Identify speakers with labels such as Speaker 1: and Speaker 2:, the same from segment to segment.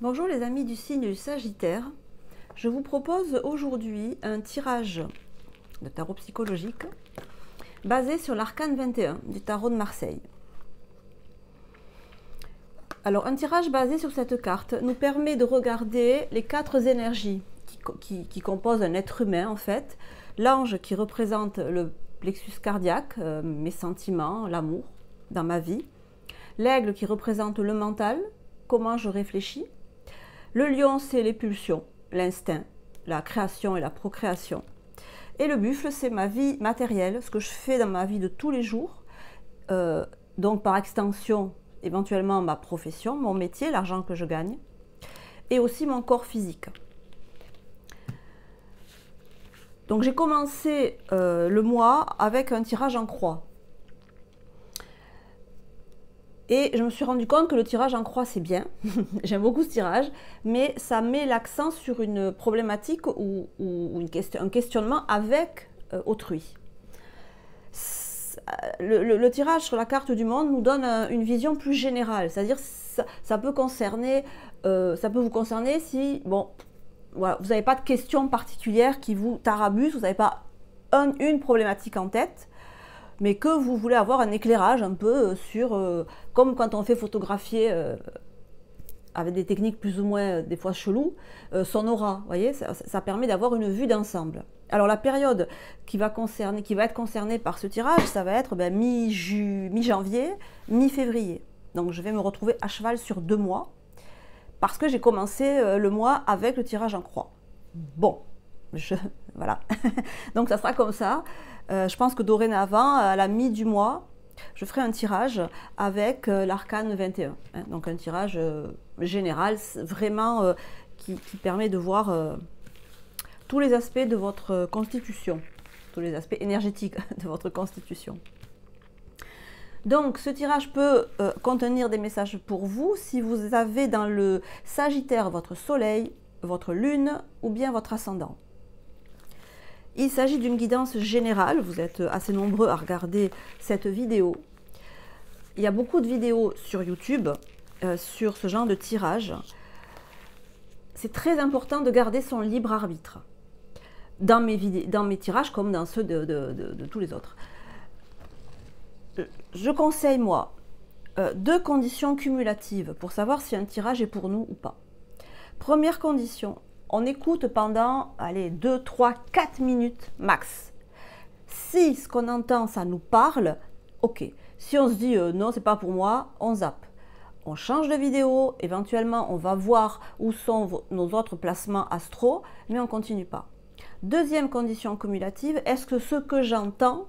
Speaker 1: Bonjour les amis du signe du Sagittaire, je vous propose aujourd'hui un tirage de tarot psychologique basé sur l'arcane 21 du tarot de Marseille. Alors un tirage basé sur cette carte nous permet de regarder les quatre énergies qui composent un être humain en fait. L'ange qui représente le plexus cardiaque, mes sentiments, l'amour dans ma vie. L'aigle qui représente le mental, comment je réfléchis. Le lion, c'est les pulsions, l'instinct, la création et la procréation. Et le buffle, c'est ma vie matérielle, ce que je fais dans ma vie de tous les jours. Donc par extension, éventuellement ma profession, mon métier, l'argent que je gagne. Et aussi mon corps physique. Donc j'ai commencé le mois avec un tirage en croix. Et je me suis rendu compte que le tirage en croix, c'est bien. J'aime beaucoup ce tirage, mais ça met l'accent sur une problématique ou un questionnement avec autrui. Le tirage sur la carte du monde nous donne une vision plus générale, c'est-à-dire ça peut vous concerner si voilà, vous n'avez pas de questions particulières qui vous tarabussent, vous n'avez pas une problématique en tête, mais que vous voulez avoir un éclairage un peu sur, comme quand on fait photographier avec des techniques plus ou moins des fois cheloues, son aura, vous voyez, ça permet d'avoir une vue d'ensemble. Alors la période qui va être concernée par ce tirage, ça va être mi-janvier, mi-février. Donc je vais me retrouver à cheval sur 2 mois, parce que j'ai commencé le mois avec le tirage en croix. Bon, voilà. Donc ça sera comme ça. Je pense que dorénavant, à la mi du mois, je ferai un tirage avec l'arcane 21. Hein, donc un tirage général, vraiment qui permet de voir tous les aspects de votre constitution, tous les aspects énergétiques de votre constitution. Donc ce tirage peut contenir des messages pour vous si vous avez dans le Sagittaire votre soleil, votre lune ou bien votre ascendant. Il s'agit d'une guidance générale, vous êtes assez nombreux à regarder cette vidéo. Il y a beaucoup de vidéos sur YouTube sur ce genre de tirage. C'est très important de garder son libre arbitre dans mes tirages comme dans ceux de tous les autres. Je conseille, moi, 2 conditions cumulatives pour savoir si un tirage est pour nous ou pas. Première condition, on écoute pendant, allez, 2, 3, 4 minutes max. Si ce qu'on entend, ça nous parle, ok. Si on se dit non, c'est pas pour moi, on zappe. On change de vidéo, éventuellement on va voir où sont nos autres placements astro, mais on ne continue pas. Deuxième condition cumulative, est-ce que ce que j'entends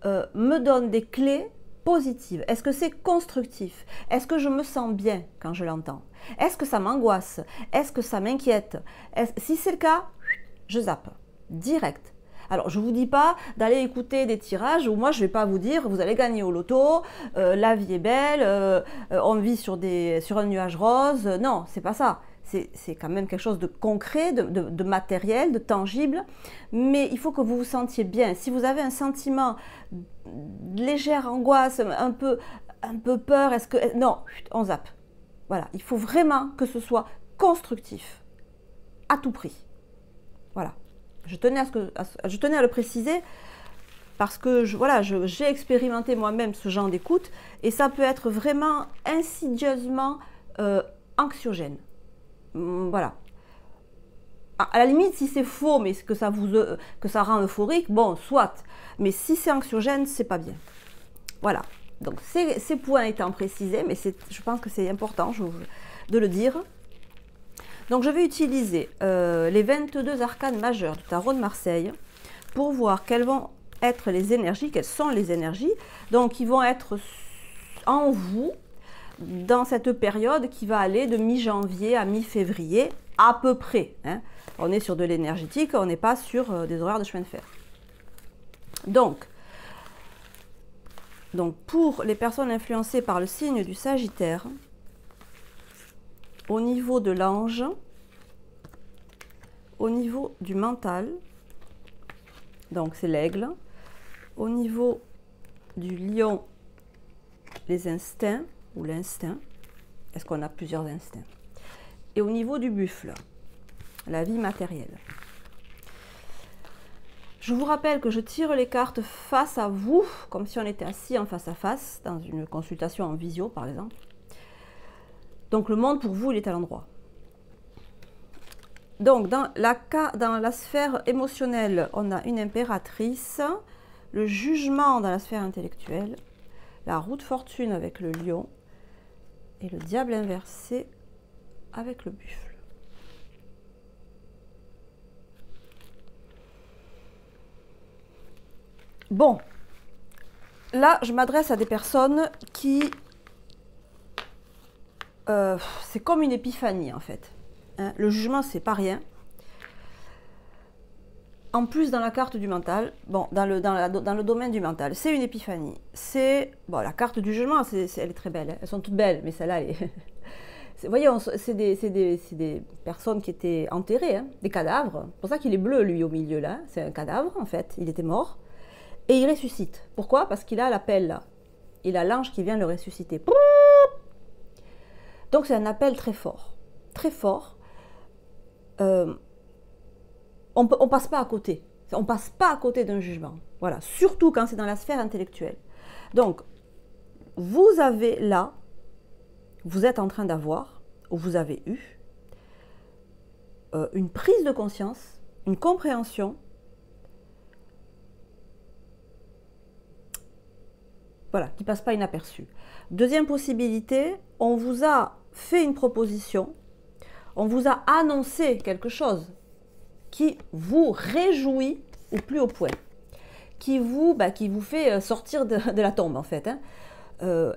Speaker 1: me donne des clés positives? Est-ce que c'est constructif? Est-ce que je me sens bien quand je l'entends? Est-ce que ça m'angoisse? Est-ce que ça m'inquiète? Si c'est le cas, je zappe direct. Alors je ne vous dis pas d'aller écouter des tirages où moi je ne vais pas vous dire vous allez gagner au loto, la vie est belle, on vit sur un nuage rose. Non, c'est pas ça. C'est quand même quelque chose de concret, de matériel, de tangible, mais il faut que vous vous sentiez bien. Si vous avez un sentiment de légère angoisse, un peu peur, non, on zappe. Voilà, il faut vraiment que ce soit constructif, à tout prix. Voilà, je tenais à le préciser parce que j'ai expérimenté moi-même ce genre d'écoute et ça peut être vraiment insidieusement anxiogène. Voilà. À la limite, si c'est faux, mais que ça rend euphorique, bon, soit. Mais si c'est anxiogène, c'est pas bien. Voilà. Donc, ces points étant précisés, mais je pense que c'est important de le dire. Donc, je vais utiliser les 22 arcanes majeures du tarot de Marseille pour voir quelles vont être les énergies, quelles sont les énergies. Donc, qui vont être en vous dans cette période qui va aller de mi-janvier à mi-février, à peu près. Hein. On est sur de l'énergétique, on n'est pas sur des horaires de chemin de fer. Donc, pour les personnes influencées par le signe du Sagittaire, au niveau de l'ange, au niveau du mental, donc c'est l'aigle, au niveau du lion, les instincts, ou l'instinct, est-ce qu'on a plusieurs instincts? et au niveau du buffle, la vie matérielle. Je vous rappelle que je tire les cartes face à vous, comme si on était assis en face à face, dans une consultation en visio par exemple. Donc le monde pour vous, il est à l'endroit. Donc dans la sphère émotionnelle, on a une impératrice, le jugement dans la sphère intellectuelle, la roue de fortune avec le lion et le diable inversé avec le buffle. Bon, là, je m'adresse à des personnes qui... c'est comme une épiphanie, en fait. Hein, le jugement, c'est pas rien. En plus, dans la carte du mental, bon, dans le domaine du mental, c'est une épiphanie. C'est... Bon, la carte du jugement, elle est très belle. Hein. Elles sont toutes belles, mais celle-là, elle est... Vous voyez, c'est des personnes qui étaient enterrées, hein, des cadavres. C'est pour ça qu'il est bleu, lui, au milieu, là. C'est un cadavre, en fait. Il était mort. Et il ressuscite. Pourquoi? Parce qu'il a l'appel là. Il a l'ange qui vient le ressusciter. Donc c'est un appel très fort. Très fort. On passe pas à côté. On passe pas à côté d'un jugement. Voilà. Surtout quand c'est dans la sphère intellectuelle. Donc, vous avez là, vous êtes en train d'avoir, ou vous avez eu, une prise de conscience, une compréhension. Voilà, qui ne passe pas inaperçu. Deuxième possibilité, on vous a fait une proposition, on vous a annoncé quelque chose qui vous réjouit au plus haut point, qui vous fait sortir de la tombe en fait. Hein.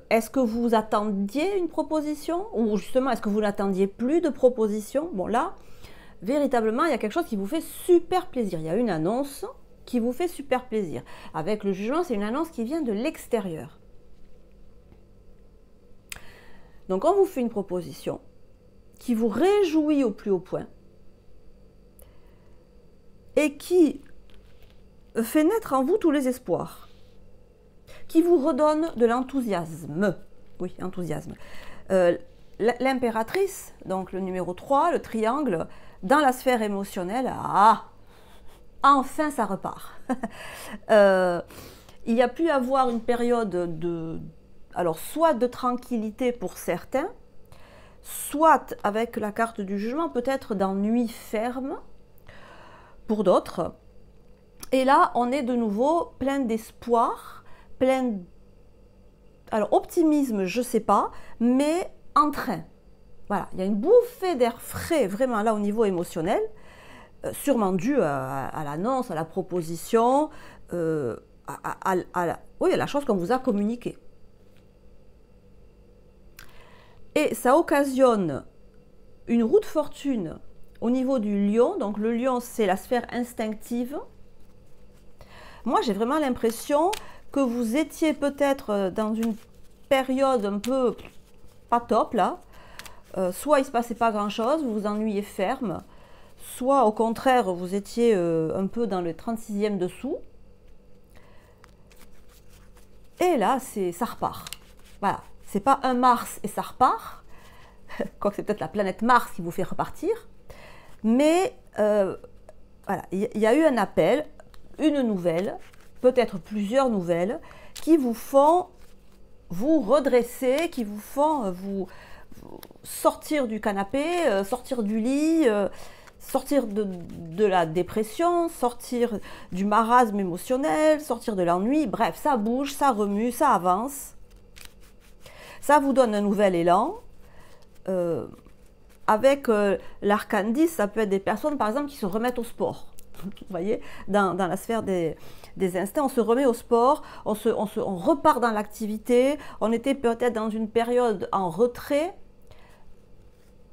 Speaker 1: Est-ce que vous attendiez une proposition ou justement est-ce que vous n'attendiez plus de proposition? Bon là, véritablement, il y a quelque chose qui vous fait super plaisir. Il y a une annonce qui vous fait super plaisir. Avec le jugement, c'est une annonce qui vient de l'extérieur. Donc, on vous fait une proposition qui vous réjouit au plus haut point et qui fait naître en vous tous les espoirs, qui vous redonne de l'enthousiasme. Oui, enthousiasme. L'impératrice, donc le numéro 3, le triangle, dans la sphère émotionnelle, enfin ça repart. Il y a pu avoir une période alors soit de tranquillité pour certains, soit avec la carte du jugement, peut-être d'ennui ferme pour d'autres. Et là, on est de nouveau plein d'espoir, alors optimisme, je ne sais pas, mais en train. Voilà, il y a une bouffée d'air frais vraiment là au niveau émotionnel, sûrement dû à l'annonce, à la proposition, à la chose qu'on vous a communiquée. Et ça occasionne une roue de fortune au niveau du lion. Donc le lion, c'est la sphère instinctive. Moi, j'ai vraiment l'impression que vous étiez peut-être dans une période un peu pas top là. Soit il ne se passait pas grand-chose, vous vous ennuyez ferme. Soit au contraire, vous étiez un peu dans le 36e dessous. Et là, ça repart. Voilà. C'est pas un Mars et ça repart. Quoique c'est peut-être la planète Mars qui vous fait repartir. Mais voilà, il y a eu un appel, une nouvelle, peut-être plusieurs nouvelles, qui vous font vous redresser, qui vous font vous sortir du canapé, sortir du lit, sortir de la dépression, sortir du marasme émotionnel, sortir de l'ennui. Bref, ça bouge, ça remue, ça avance. Ça vous donne un nouvel élan. Avec l'arcane 10, ça peut être des personnes, par exemple, qui se remettent au sport. Vous voyez, dans la sphère des instincts, on se remet au sport, on repart dans l'activité. On était peut-être dans une période en retrait.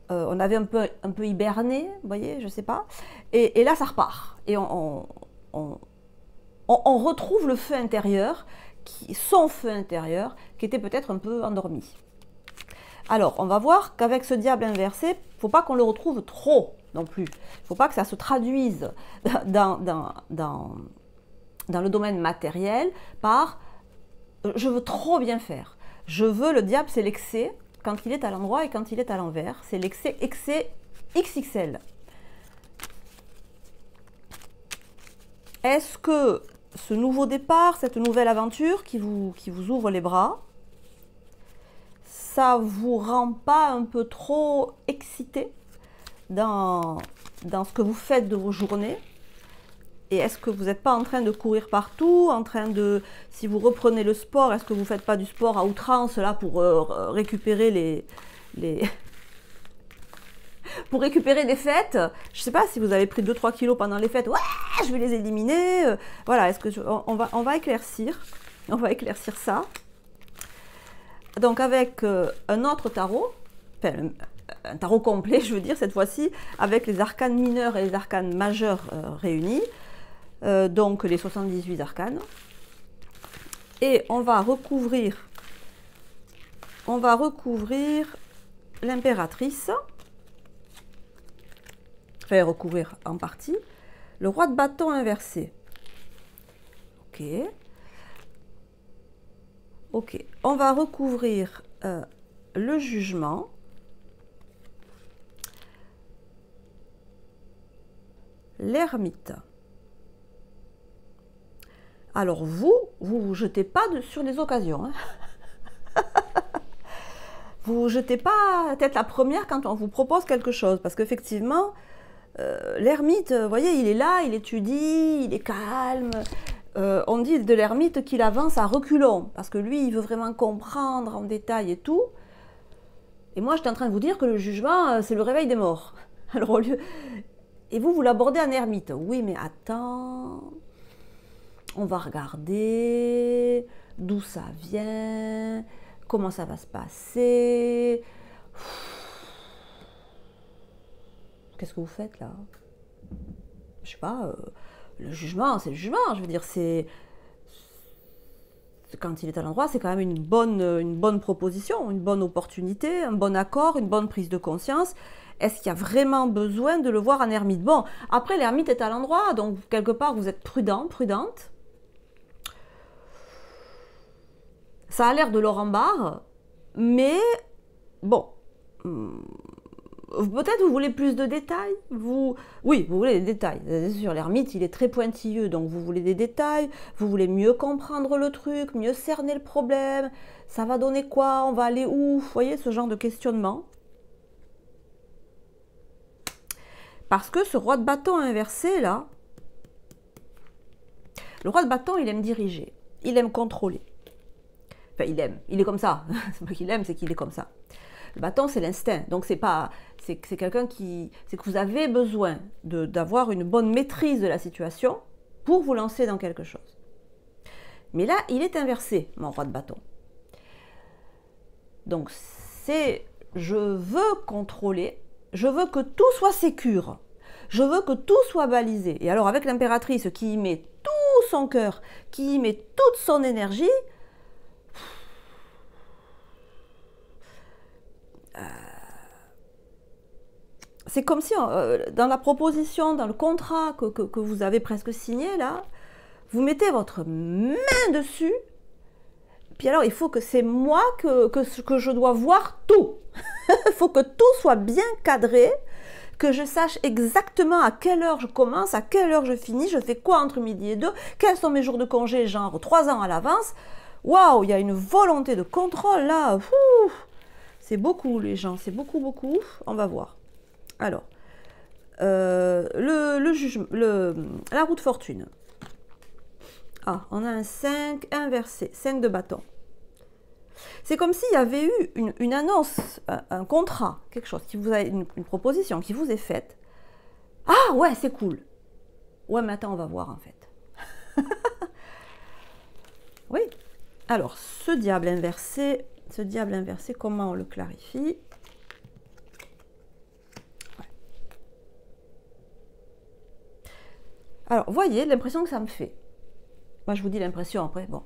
Speaker 1: On avait un peu hiberné, vous voyez, je ne sais pas. Et là, ça repart. Et on retrouve le feu intérieur, son feu intérieur, qui était peut-être un peu endormi. Alors, on va voir qu'avec ce diable inversé, il ne faut pas qu'on le retrouve trop non plus. Il ne faut pas que ça se traduise dans le domaine matériel par « je veux trop bien faire ». Le diable, c'est l'excès. quand il est à l'endroit et quand il est à l'envers. C'est l'excès XXL. Est-ce que ce nouveau départ, cette nouvelle aventure qui vous ouvre les bras, ça vous rend pas un peu trop excité dans ce que vous faites de vos journées? Et est-ce que vous n'êtes pas en train de courir partout, en train de, si vous reprenez le sport, est-ce que vous ne faites pas du sport à outrance là pour récupérer pour récupérer des fêtes? Je ne sais pas si vous avez pris 2-3 kilos pendant les fêtes, ouais, je vais les éliminer. Voilà, est-ce que on va éclaircir ça. Donc avec un autre tarot, enfin un tarot complet, je veux dire cette fois-ci, avec les arcanes mineurs et les arcanes majeurs réunis, donc les 78 arcanes. Et on va recouvrir l'impératrice, enfin recouvrir en partie, le roi de bâton inversé. Ok. Ok, on va recouvrir le jugement, l'ermite. Alors vous jetez pas sur les occasions. Hein. Vous jetez pas tête la première quand on vous propose quelque chose, parce qu'effectivement, l'ermite, vous voyez, il est là, il étudie, il est calme. On dit de l'ermite qu'il avance à reculons, parce que lui, il veut vraiment comprendre en détail et tout. Et moi, j'étais en train de vous dire que le jugement, c'est le réveil des morts. Alors, au lieu... Et vous l'abordez en ermite. Oui, mais attends, on va regarder d'où ça vient, comment ça va se passer. Qu'est-ce que vous faites là? Je sais pas... Le jugement, c'est le jugement, je veux dire, c'est quand il est à l'endroit, c'est quand même une bonne proposition, une bonne opportunité, un bon accord, une bonne prise de conscience. Est-ce qu'il y a vraiment besoin de le voir en ermite? Bon, après, l'ermite est à l'endroit, donc quelque part, vous êtes prudent, prudente. Ça a l'air de l'or en barre, mais bon... Peut-être vous voulez plus de détails. Oui, vous voulez des détails. C'est sûr, l'ermite, il est très pointilleux, donc vous voulez des détails. Vous voulez mieux comprendre le truc, mieux cerner le problème. Ça va donner quoi? On va aller où? Vous voyez, ce genre de questionnement. Parce que ce roi de bâton inversé, là, le roi de bâton, il aime diriger. Il aime contrôler. Enfin, il est comme ça. C'est pas qu'il aime, c'est qu'il est comme ça. Le bâton, c'est l'instinct. Donc, c'est quelqu'un qui... C'est que vous avez besoin d'avoir une bonne maîtrise de la situation pour vous lancer dans quelque chose. Mais là, il est inversé, mon roi de bâton. Donc, c'est... Je veux contrôler. Je veux que tout soit sécure. Je veux que tout soit balisé. Et alors, avec l'impératrice qui y met tout son cœur, qui y met toute son énergie... C'est comme si, dans la proposition, dans le contrat que vous avez presque signé, là, vous mettez votre main dessus, puis alors il faut que c'est moi que je dois voir tout. Il faut que tout soit bien cadré, que je sache exactement à quelle heure je commence, à quelle heure je finis, je fais quoi entre midi et 2, quels sont mes jours de congé, genre 3 ans à l'avance. Waouh, il y a une volonté de contrôle, là. C'est beaucoup, les gens, c'est beaucoup, beaucoup. On va voir. Alors, la roue de fortune. Ah, on a un 5 inversé, 5 de bâton. C'est comme s'il y avait eu une annonce, un contrat, quelque chose, une proposition qui vous est faite. Ah ouais, c'est cool. Ouais, mais attends, on va voir en fait. Oui. Alors, ce diable inversé, comment on le clarifie? Alors, vous voyez l'impression que ça me fait. Moi, je vous dis l'impression après. Bon.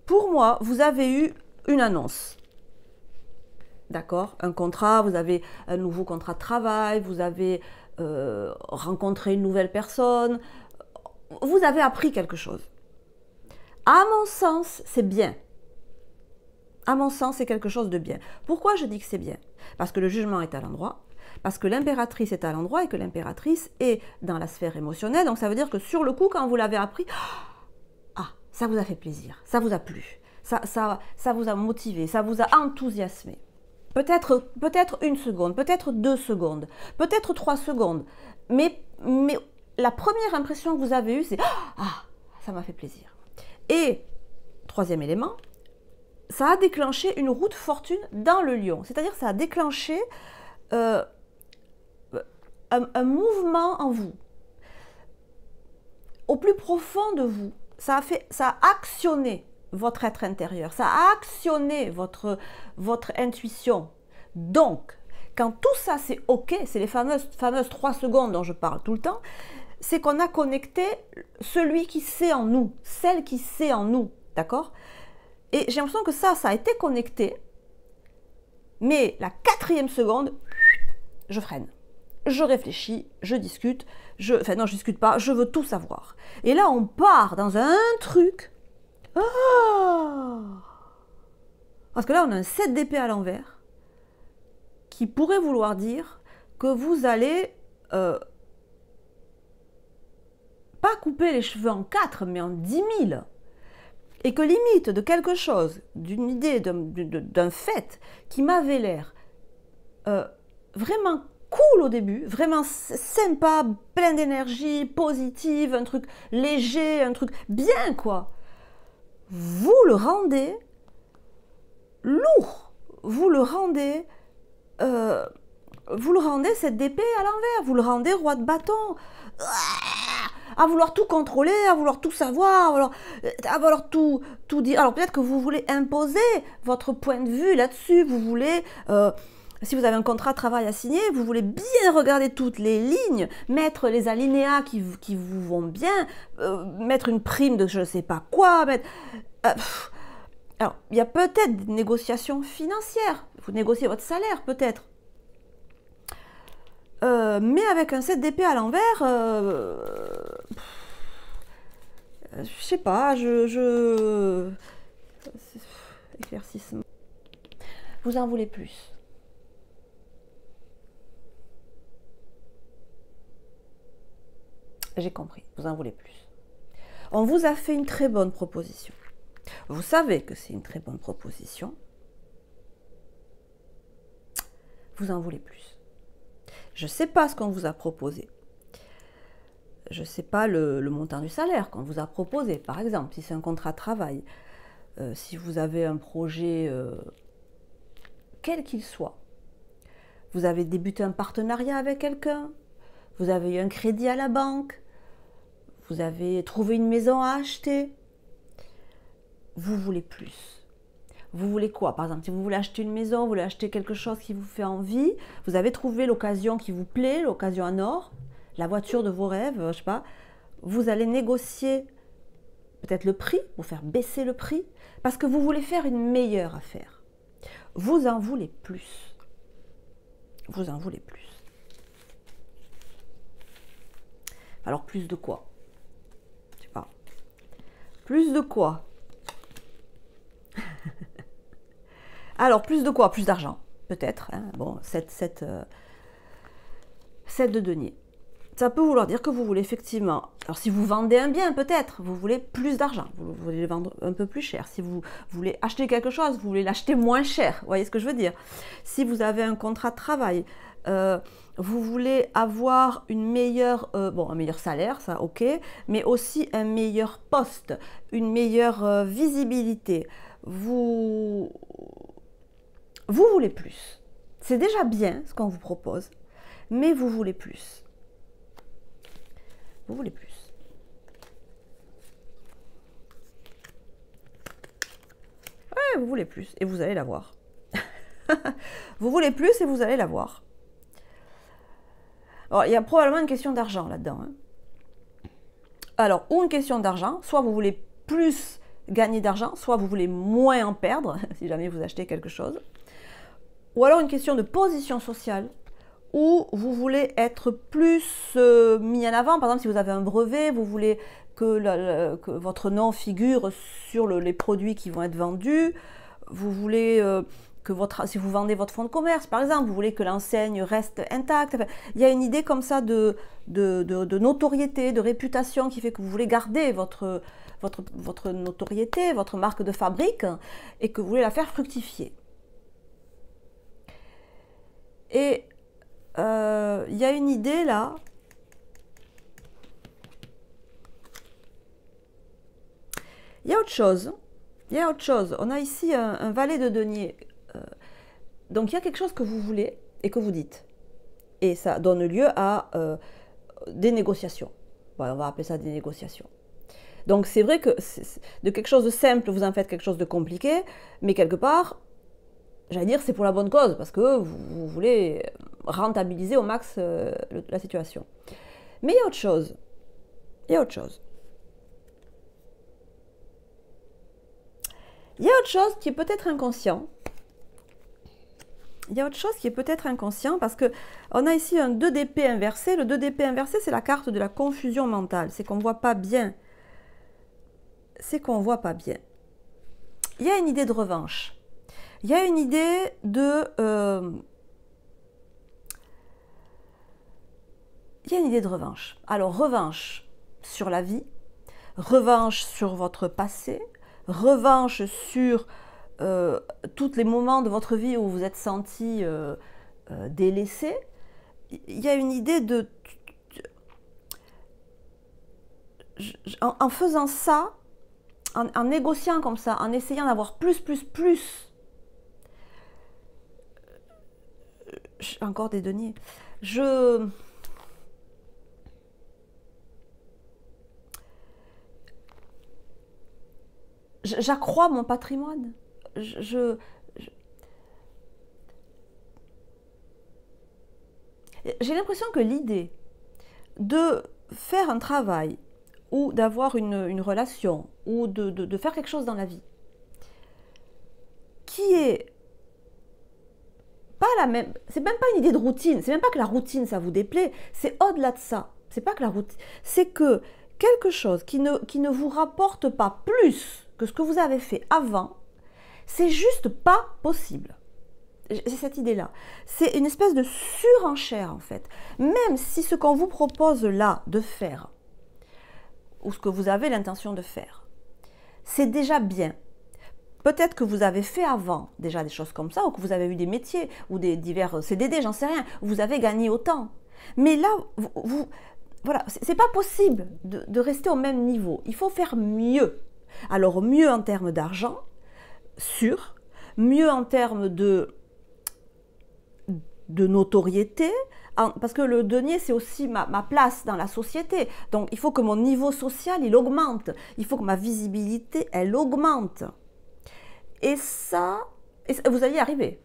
Speaker 1: Pour moi, vous avez eu une annonce. D'accord? Un contrat, vous avez un nouveau contrat de travail, vous avez rencontré une nouvelle personne. Vous avez appris quelque chose. À mon sens, c'est bien. À mon sens, c'est quelque chose de bien. Pourquoi je dis que c'est bien? Parce que le jugement est à l'endroit, parce que l'impératrice est à l'endroit et que l'impératrice est dans la sphère émotionnelle. Donc ça veut dire que sur le coup, quand vous l'avez appris, ah, ça vous a fait plaisir, ça vous a plu, ça vous a motivé, ça vous a enthousiasmé. Peut-être 1 seconde, peut-être 2 secondes, peut-être 3 secondes. Mais la première impression que vous avez eue, c'est « Ah, ça m'a fait plaisir ». Et, troisième élément, ça a déclenché une roue de fortune dans le lion. C'est-à-dire ça a déclenché un mouvement en vous. Au plus profond de vous, ça a actionné votre être intérieur, ça a actionné votre intuition. Donc, quand tout ça c'est OK, c'est les fameuses 3 secondes dont je parle tout le temps, c'est qu'on a connecté celui qui sait en nous, celle qui sait en nous, d'accord? Et j'ai l'impression que ça a été connecté, mais la 4e seconde, je freine. Je réfléchis, je discute, enfin non, je discute pas, je veux tout savoir. Et là, on part dans un truc. Parce que là, on a un 7 d'épée à l'envers qui pourrait vouloir dire que vous allez pas couper les cheveux en 4, mais en 10 000. Et que limite de quelque chose, d'une idée, d'un fait qui m'avait l'air vraiment cool au début, vraiment sympa, plein d'énergie, positive, un truc léger, un truc bien quoi. Vous le rendez lourd, vous le rendez cette épée à l'envers, vous le rendez roi de bâton, à vouloir tout contrôler, à vouloir tout savoir, à vouloir tout dire. Alors peut-être que vous voulez imposer votre point de vue là-dessus, vous voulez... si vous avez un contrat de travail à signer, vous voulez bien regarder toutes les lignes, mettre les alinéas qui vous vont bien, mettre une prime de je ne sais pas quoi, mettre... alors, il y a peut-être des négociations financières, vous négociez votre salaire peut-être. Mais avec un 7 d'épée à l'envers, je sais pas, éclaircissement. Vous en voulez plus. J'ai compris, vous en voulez plus. On vous a fait une très bonne proposition. Vous savez que c'est une très bonne proposition. Vous en voulez plus. Je ne sais pas ce qu'on vous a proposé. Je ne sais pas le montant du salaire qu'on vous a proposé, par exemple, si c'est un contrat de travail, si vous avez un projet, quel qu'il soit. Vous avez débuté un partenariat avec quelqu'un, vous avez eu un crédit à la banque, vous avez trouvé une maison à acheter. Vous voulez plus. Vous voulez quoi? Par exemple, si vous voulez acheter une maison, vous voulez acheter quelque chose qui vous fait envie, vous avez trouvé l'occasion qui vous plaît, l'occasion en or, la voiture de vos rêves, je sais pas, vous allez négocier peut-être le prix, pour faire baisser le prix, parce que vous voulez faire une meilleure affaire. Vous en voulez plus. Vous en voulez plus. Alors plus de quoi? Je sais pas. Plus de quoi? Alors, plus de quoi? Plus d'argent, peut-être. Hein. Bon, 7 de denier. Ça peut vouloir dire que vous voulez effectivement... Alors, si vous vendez un bien, peut-être, vous voulez plus d'argent. Vous voulez le vendre un peu plus cher. Si vous voulez acheter quelque chose, vous voulez l'acheter moins cher. Vous voyez ce que je veux dire? Si vous avez un contrat de travail, vous voulez avoir un meilleur salaire, ça, ok, mais aussi un meilleur poste, une meilleure visibilité. Vous voulez plus. C'est déjà bien ce qu'on vous propose, mais vous voulez plus. Vous voulez plus. Ouais, vous voulez plus et vous allez l'avoir. Vous voulez plus et vous allez l'avoir. Alors, il y a probablement une question d'argent là-dedans. Hein. Alors, ou une question d'argent, soit vous voulez plus gagner d'argent, soit vous voulez moins en perdre, si jamais vous achetez quelque chose. Ou alors une question de position sociale, où vous voulez être plus mis en avant. Par exemple, si vous avez un brevet, vous voulez que votre nom figure sur les produits qui vont être vendus. Vous voulez si vous vendez votre fonds de commerce, par exemple, vous voulez que l'enseigne reste intacte. Enfin, il y a une idée comme ça de notoriété, de réputation qui fait que vous voulez garder votre notoriété, votre marque de fabrique, et que vous voulez la faire fructifier. Et il y a une idée là. Il y a autre chose. Il y a autre chose. On a ici un valet de denier. Donc il y a quelque chose que vous voulez et que vous dites. Et ça donne lieu à des négociations. Bon, on va appeler ça des négociations. Donc c'est vrai que de quelque chose de simple, vous en faites quelque chose de compliqué, mais quelque part, j'allais dire, c'est pour la bonne cause, parce que vous voulez rentabiliser au max la situation. Mais il y a autre chose. Il y a autre chose. Il y a autre chose qui est peut-être inconscient. Il y a autre chose qui est peut-être inconscient parce qu'on a ici un 2 d'épée inversé. Le 2 d'épée inversé, c'est la carte de la confusion mentale. C'est qu'on ne voit pas bien. C'est qu'on ne voit pas bien. Il y a une idée de revanche. Il y a une idée de... il y a une idée de revanche. Alors, revanche sur la vie, revanche sur votre passé, revanche sur tous les moments de votre vie où vous vous êtes senti délaissé. Il y a une idée de... En faisant ça, en négociant comme ça, en essayant d'avoir plus, encore des deniers. J'accrois mon patrimoine. J'ai l'impression que l'idée de faire un travail ou d'avoir une relation ou de faire quelque chose dans la vie qui est pas la même, c'est même pas une idée de routine, c'est même pas que la routine ça vous déplaît, c'est au-delà de ça. C'est pas que la routine, c'est que quelque chose qui ne vous rapporte pas plus que ce que vous avez fait avant, c'est juste pas possible. C'est cette idée-là. C'est une espèce de surenchère en fait. Même si ce qu'on vous propose là de faire, ou ce que vous avez l'intention de faire, c'est déjà bien. Peut-être que vous avez fait avant déjà des choses comme ça, ou que vous avez eu des métiers, ou des divers CDD, j'en sais rien, vous avez gagné autant. Mais là, voilà, c'est pas possible de rester au même niveau. Il faut faire mieux. Alors mieux en termes d'argent, sûr, mieux en termes de notoriété, parce que le denier c'est aussi ma place dans la société, donc il faut que mon niveau social il augmente, il faut que ma visibilité elle augmente, et ça vous allez y arriver,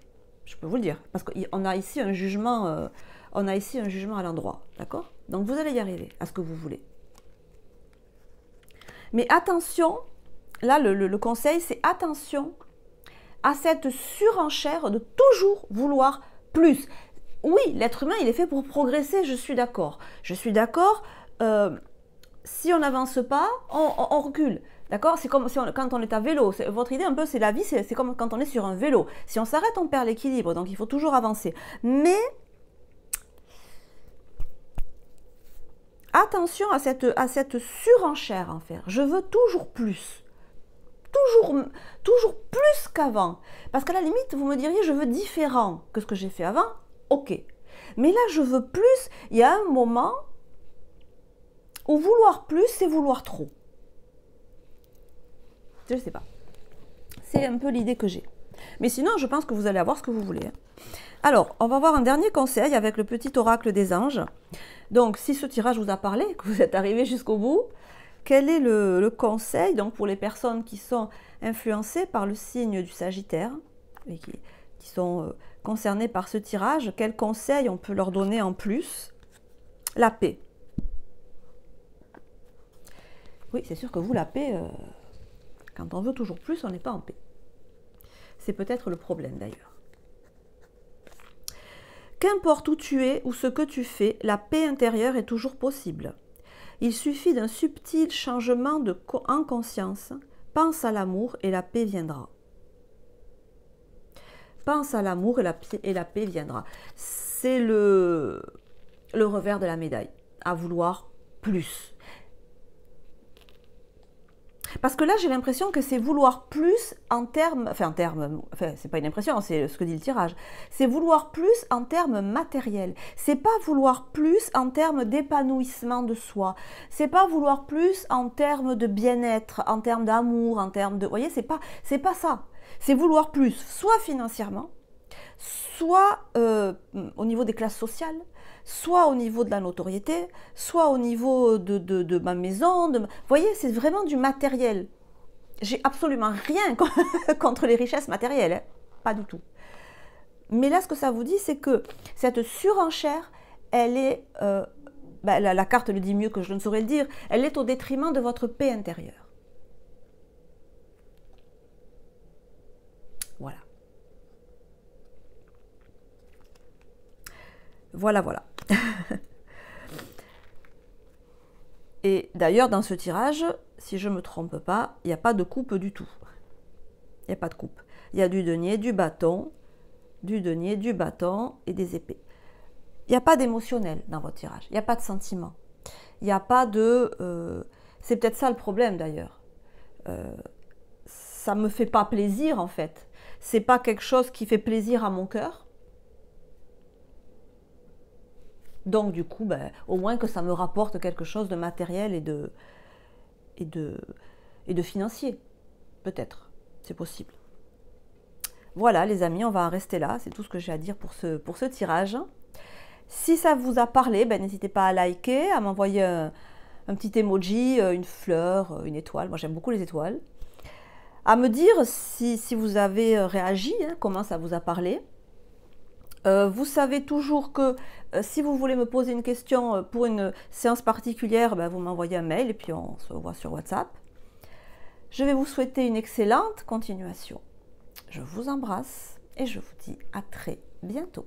Speaker 1: je peux vous le dire, parce qu'on a ici un jugement, à l'endroit, d'accord? Donc vous allez y arriver à ce que vous voulez. Mais attention, là le conseil c'est attention à cette surenchère de toujours vouloir plus. Oui, l'être humain, il est fait pour progresser, je suis d'accord. Je suis d'accord, si on n'avance pas, on recule. D'accord? C'est comme si quand on est à vélo. Votre idée un peu, c'est la vie, c'est comme quand on est sur un vélo. Si on s'arrête, on perd l'équilibre, donc il faut toujours avancer. Mais attention à cette surenchère en faire. Je veux toujours plus. Toujours plus qu'avant. Parce qu'à la limite, vous me diriez, je veux différent que ce que j'ai fait avant. Ok. Mais là, je veux plus. Il y a un moment où vouloir plus, c'est vouloir trop. Je ne sais pas. C'est un peu l'idée que j'ai. Mais sinon, je pense que vous allez avoir ce que vous voulez. Alors, on va voir un dernier conseil avec le petit oracle des anges. Donc, si ce tirage vous a parlé, que vous êtes arrivé jusqu'au bout, quel est le conseil donc pour les personnes qui sont influencées par le signe du Sagittaire et qui sont concernées par ce tirage? Quel conseil on peut leur donner en plus? La paix. Oui, c'est sûr que vous, la paix, quand on veut toujours plus, on n'est pas en paix. C'est peut-être le problème d'ailleurs. Qu'importe où tu es ou ce que tu fais, la paix intérieure est toujours possible. Il suffit d'un subtil changement en conscience. Pense à l'amour et la paix viendra. Pense à l'amour et la paix viendra. C'est le revers de la médaille, à vouloir plus. Parce que là, j'ai l'impression que c'est vouloir plus en termes, c'est pas une impression, c'est ce que dit le tirage, c'est vouloir plus en termes matériels. C'est pas vouloir plus en termes d'épanouissement de soi. C'est pas vouloir plus en termes de bien-être, en termes d'amour, en termes de, vous voyez, c'est pas ça. C'est vouloir plus, soit financièrement, soit au niveau des classes sociales, soit au niveau de la notoriété, soit au niveau de ma maison. Vous voyez, c'est vraiment du matériel. J'ai absolument rien contre les richesses matérielles, hein, pas du tout. Mais là, ce que ça vous dit, c'est que cette surenchère, elle est, la carte le dit mieux que je ne saurais le dire, elle est au détriment de votre paix intérieure. Voilà. Voilà. Et d'ailleurs, dans ce tirage, si je ne me trompe pas, il n'y a pas de coupe du tout. Il n'y a pas de coupe. Il y a du denier, du bâton et des épées. Il n'y a pas d'émotionnel dans votre tirage. Il n'y a pas de sentiment. Il n'y a pas de... c'est peut-être ça le problème d'ailleurs. Ça ne me fait pas plaisir en fait. C'est pas quelque chose qui fait plaisir à mon cœur. Donc du coup, au moins que ça me rapporte quelque chose de matériel et de financier. Peut-être, c'est possible. Voilà les amis, on va en rester là. C'est tout ce que j'ai à dire pour ce tirage. Si ça vous a parlé, n'hésitez pas à liker, à m'envoyer un petit emoji, une fleur, une étoile. Moi j'aime beaucoup les étoiles. À me dire si vous avez réagi, comment ça vous a parlé. Vous savez toujours que si vous voulez me poser une question pour une séance particulière, vous m'envoyez un mail et puis on se voit sur WhatsApp. Je vais vous souhaiter une excellente continuation. Je vous embrasse et je vous dis à très bientôt.